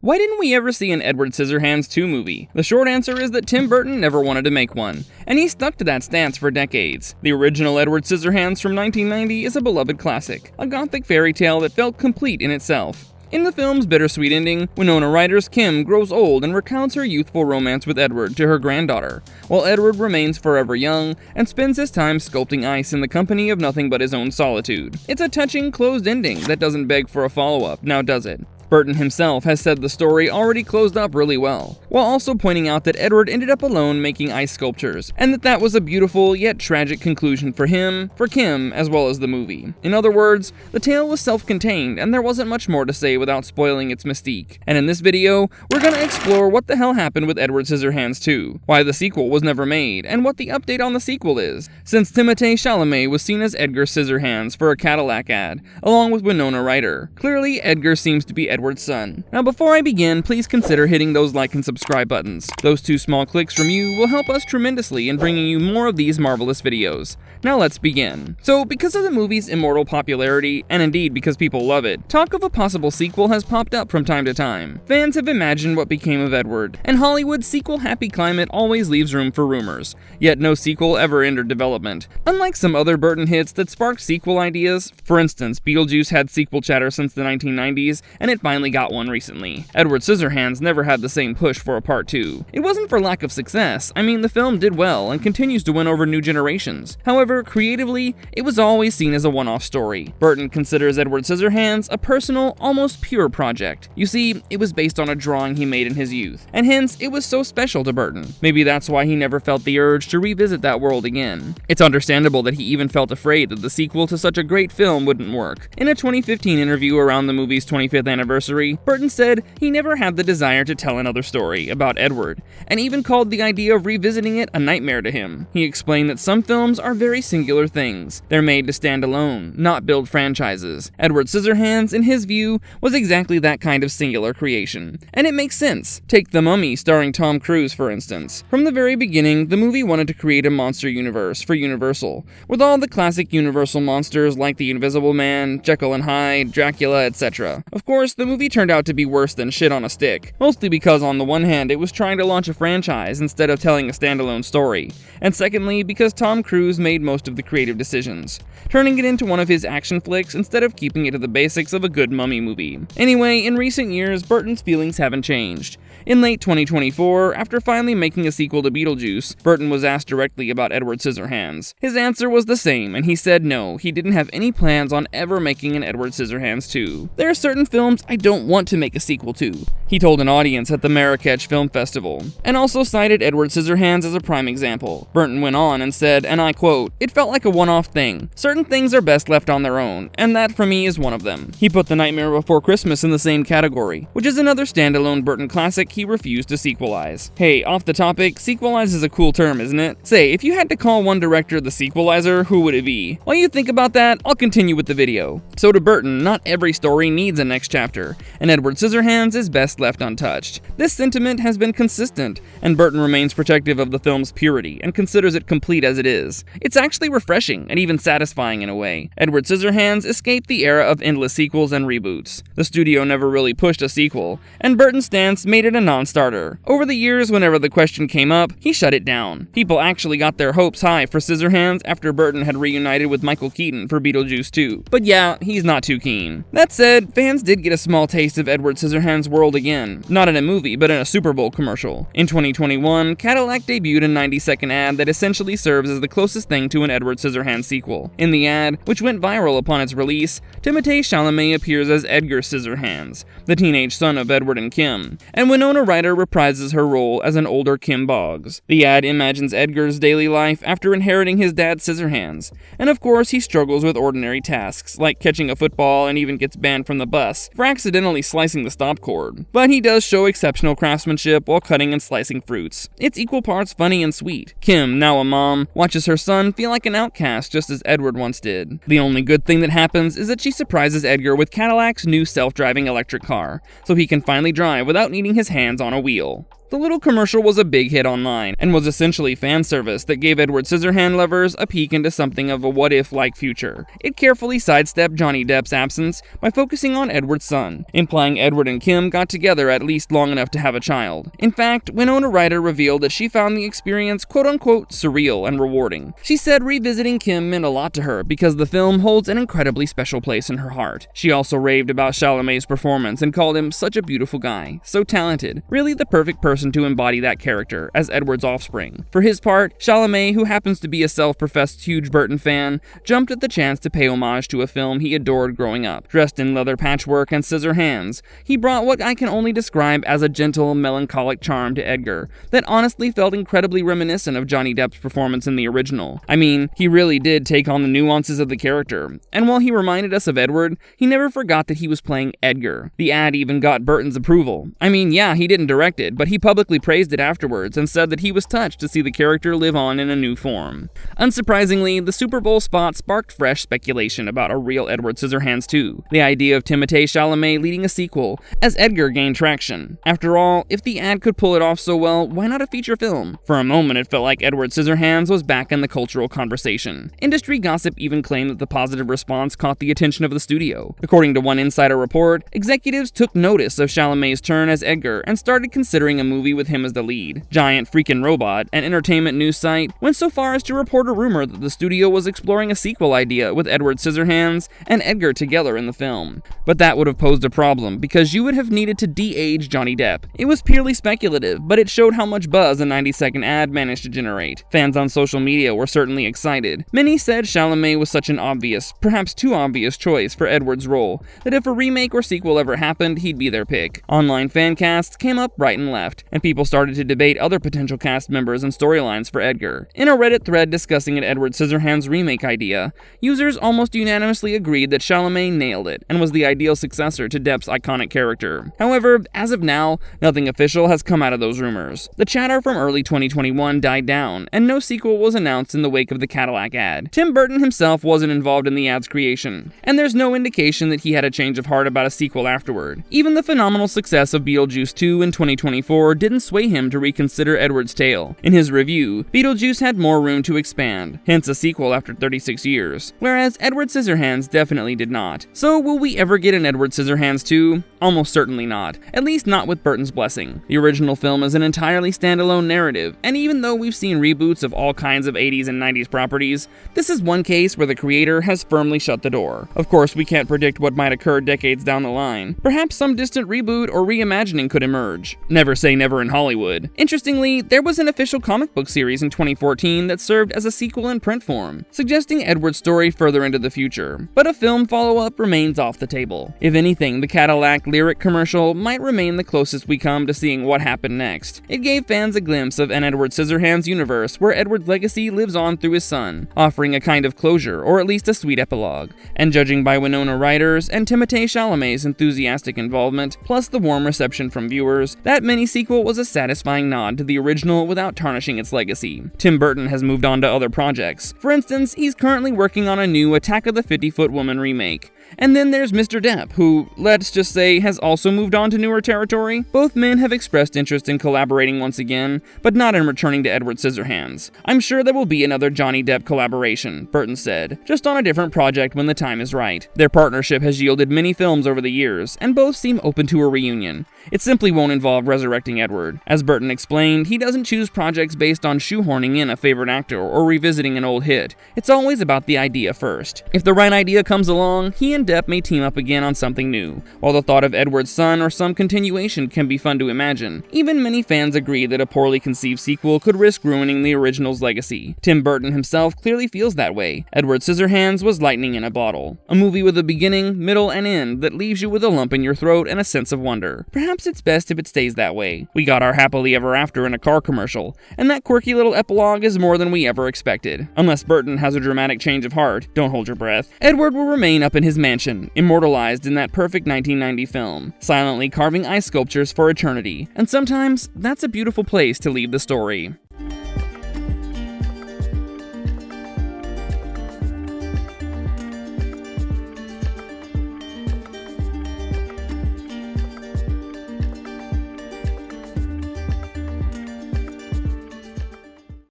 Why didn't we ever see an Edward Scissorhands 2 movie? The short answer is that Tim Burton never wanted to make one, and he stuck to that stance for decades. The original Edward Scissorhands from 1990 is a beloved classic, a gothic fairy tale that felt complete in itself. In the film's bittersweet ending, Winona Ryder's Kim grows old and recounts her youthful romance with Edward to her granddaughter, while Edward remains forever young and spends his time sculpting ice in the company of nothing but his own solitude. It's a touching, closed ending that doesn't beg for a follow-up, now does it? Burton himself has said the story already closed up really well, while also pointing out that Edward ended up alone making ice sculptures, and that was a beautiful yet tragic conclusion for him, for Kim, as well as the movie. In other words, the tale was self-contained, and there wasn't much more to say without spoiling its mystique. And in this video, we're gonna explore what the hell happened with Edward Scissorhands 2, why the sequel was never made, and what the update on the sequel is, since Timothée Chalamet was seen as Edgar Scissorhands for a Cadillac ad, along with Winona Ryder. Clearly, Edgar seems to be Edward's son. Now before I begin, please consider hitting those like and subscribe buttons. Those 2 small clicks from you will help us tremendously in bringing you more of these marvelous videos. Now let's begin. So because of the movie's immortal popularity, and indeed because people love it, talk of a possible sequel has popped up from time to time. Fans have imagined what became of Edward, and Hollywood's sequel-happy climate always leaves room for rumors, yet no sequel ever entered development. Unlike some other Burton hits that sparked sequel ideas, for instance, Beetlejuice had sequel chatter since the 1990s, and it finally got one recently. Edward Scissorhands never had the same push for a part 2. It wasn't for lack of success. I mean, the film did well and continues to win over new generations. However, creatively, it was always seen as a one-off story. Burton considers Edward Scissorhands a personal, almost pure project. You see, it was based on a drawing he made in his youth, and hence, it was so special to Burton. Maybe that's why he never felt the urge to revisit that world again. It's understandable that he even felt afraid that the sequel to such a great film wouldn't work. In a 2015 interview around the movie's 25th anniversary, Burton said he never had the desire to tell another story about Edward, and even called the idea of revisiting it a nightmare to him. He explained that some films are very singular things. They're made to stand alone, not build franchises. Edward Scissorhands, in his view, was exactly that kind of singular creation. And it makes sense. Take The Mummy starring Tom Cruise, for instance. From the very beginning, the movie wanted to create a monster universe for Universal, with all the classic Universal monsters like the Invisible Man, Jekyll and Hyde, Dracula, etc. Of course, the movie turned out to be worse than shit on a stick, mostly because on the one hand it was trying to launch a franchise instead of telling a standalone story, and secondly because Tom Cruise made most of the creative decisions, turning it into one of his action flicks instead of keeping it to the basics of a good mummy movie. Anyway, in recent years, Burton's feelings haven't changed. In late 2024, after finally making a sequel to Beetlejuice, Burton was asked directly about Edward Scissorhands. His answer was the same, and he said no, he didn't have any plans on ever making an Edward Scissorhands 2. There are certain films I don't want to make a sequel to, he told an audience at the Marrakech Film Festival, and also cited Edward Scissorhands as a prime example. Burton went on and said, and I quote, "It felt like a one-off thing. Certain things are best left on their own, and that for me is one of them." He put The Nightmare Before Christmas in the same category, which is another standalone Burton classic he refused to sequelize. Hey, off the topic, sequelize is a cool term, isn't it? Say, if you had to call one director the sequelizer, who would it be? While you think about that, I'll continue with the video. So to Burton, not every story needs a next chapter, and Edward Scissorhands is best left untouched. This sentiment has been consistent, and Burton remains protective of the film's purity and considers it complete as it is. It's actually refreshing and even satisfying in a way. Edward Scissorhands escaped the era of endless sequels and reboots. The studio never really pushed a sequel, and Burton's stance made it a non-starter. Over the years, whenever the question came up, he shut it down. People actually got their hopes high for Scissorhands after Burton had reunited with Michael Keaton for Beetlejuice 2. But yeah, he's not too keen. That said, fans did get a small taste of Edward Scissorhands' world again. Not in a movie, but in a Super Bowl commercial. In 2021, Cadillac debuted a 90-second ad that essentially serves as the closest thing to an Edward Scissorhands sequel. In the ad, which went viral upon its release, Timothée Chalamet appears as Edgar Scissorhands, the teenage son of Edward and Kim, and Winona Ryder reprises her role as an older Kim Boggs. The ad imagines Edgar's daily life after inheriting his dad's Scissorhands, and of course he struggles with ordinary tasks, like catching a football and even gets banned from the bus for accidentally slicing the stop cord. But he does show exceptional craftsmanship while cutting and slicing fruits. It's equal parts funny and sweet. Kim, now a mom, watches her son feel like an outcast just as Edward once did. The only good thing that happens is that she surprises Edgar with Cadillac's new self-driving electric car, so he can finally drive without needing his hands on a wheel. The little commercial was a big hit online, and was essentially fan service that gave Edward Scissorhands lovers a peek into something of a what-if-like future. It carefully sidestepped Johnny Depp's absence by focusing on Edward's son, implying Edward and Kim got together at least long enough to have a child. In fact, Winona Ryder revealed that she found the experience quote-unquote surreal and rewarding. She said revisiting Kim meant a lot to her because the film holds an incredibly special place in her heart. She also raved about Chalamet's performance and called him such a beautiful guy, so talented, really the perfect person to embody that character as Edward's offspring. For his part, Chalamet, who happens to be a self-professed huge Burton fan, jumped at the chance to pay homage to a film he adored growing up. Dressed in leather patchwork and scissor hands, he brought what I can only describe as a gentle, melancholic charm to Edgar that honestly felt incredibly reminiscent of Johnny Depp's performance in the original. I mean, he really did take on the nuances of the character, and while he reminded us of Edward, he never forgot that he was playing Edgar. The ad even got Burton's approval. I mean, yeah, he didn't direct it, but he publicly praised it afterwards and said that he was touched to see the character live on in a new form. Unsurprisingly, the Super Bowl spot sparked fresh speculation about a real Edward Scissorhands 2, the idea of Timothée Chalamet leading a sequel, as Edgar gained traction. After all, if the ad could pull it off so well, why not a feature film? For a moment, it felt like Edward Scissorhands was back in the cultural conversation. Industry gossip even claimed that the positive response caught the attention of the studio. According to one insider report, executives took notice of Chalamet's turn as Edgar and started considering a movie with him as the lead. Giant Freakin' Robot, an entertainment news site, went so far as to report a rumor that the studio was exploring a sequel idea with Edward Scissorhands and Edgar together in the film. But that would have posed a problem, because you would have needed to de-age Johnny Depp. It was purely speculative, but it showed how much buzz a 90-second ad managed to generate. Fans on social media were certainly excited. Many said Chalamet was such an obvious, perhaps too obvious choice for Edward's role, that if a remake or sequel ever happened, he'd be their pick. Online fan casts came up right and left, and people started to debate other potential cast members and storylines for Edgar. In a Reddit thread discussing an Edward Scissorhands remake idea, users almost unanimously agreed that Chalamet nailed it and was the ideal successor to Depp's iconic character. However, as of now, nothing official has come out of those rumors. The chatter from early 2021 died down, and no sequel was announced in the wake of the Cadillac ad. Tim Burton himself wasn't involved in the ad's creation, and there's no indication that he had a change of heart about a sequel afterward. Even the phenomenal success of Beetlejuice 2 in 2024 didn't sway him to reconsider Edward's tale. In his review, Beetlejuice had more room to expand, hence a sequel after 36 years, whereas Edward Scissorhands definitely did not. So will we ever get an Edward Scissorhands 2? Almost certainly not, at least not with Burton's blessing. The original film is an entirely standalone narrative, and even though we've seen reboots of all kinds of 80s and 90s properties, this is one case where the creator has firmly shut the door. Of course, we can't predict what might occur decades down the line. Perhaps some distant reboot or reimagining could emerge. Never say never in Hollywood. Interestingly, there was an official comic book series in 2014 that served as a sequel in print form, suggesting Edward's story further into the future. But a film follow-up remains off the table. If anything, the Cadillac lyric commercial might remain the closest we come to seeing what happened next. It gave fans a glimpse of an Edward Scissorhands universe where Edward's legacy lives on through his son, offering a kind of closure, or at least a sweet epilogue. And judging by Winona Ryder's and Timothée Chalamet's enthusiastic involvement, plus the warm reception from viewers, that mini-sequel was a satisfying nod to the original without tarnishing its legacy. Tim Burton has moved on to other projects. For instance, he's currently working on a new Attack of the 50-Foot Woman remake. And then there's Mr. Depp, who, let's just say, has also moved on to newer territory. Both men have expressed interest in collaborating once again, but not in returning to Edward Scissorhands. I'm sure there will be another Johnny Depp collaboration, Burton said, just on a different project when the time is right. Their partnership has yielded many films over the years, and both seem open to a reunion. It simply won't involve resurrecting Edward. As Burton explained, he doesn't choose projects based on shoehorning in a favorite actor or revisiting an old hit. It's always about the idea first. If the right idea comes along, he and Depp may team up again on something new. While the thought of Edward's son or some continuation can be fun to imagine, even many fans agree that a poorly conceived sequel could risk ruining the original's legacy. Tim Burton himself clearly feels that way. Edward Scissorhands was lightning in a bottle. A movie with a beginning, middle, and end that leaves you with a lump in your throat and a sense of wonder. Perhaps it's best if it stays that way. We got our happily ever after in a car commercial, and that quirky little epilogue is more than we ever expected. Unless Burton has a dramatic change of heart, don't hold your breath. Edward will remain up in his mansion, immortalized in that perfect 1990 film, silently carving ice sculptures for eternity. And sometimes, that's a beautiful place to leave the story.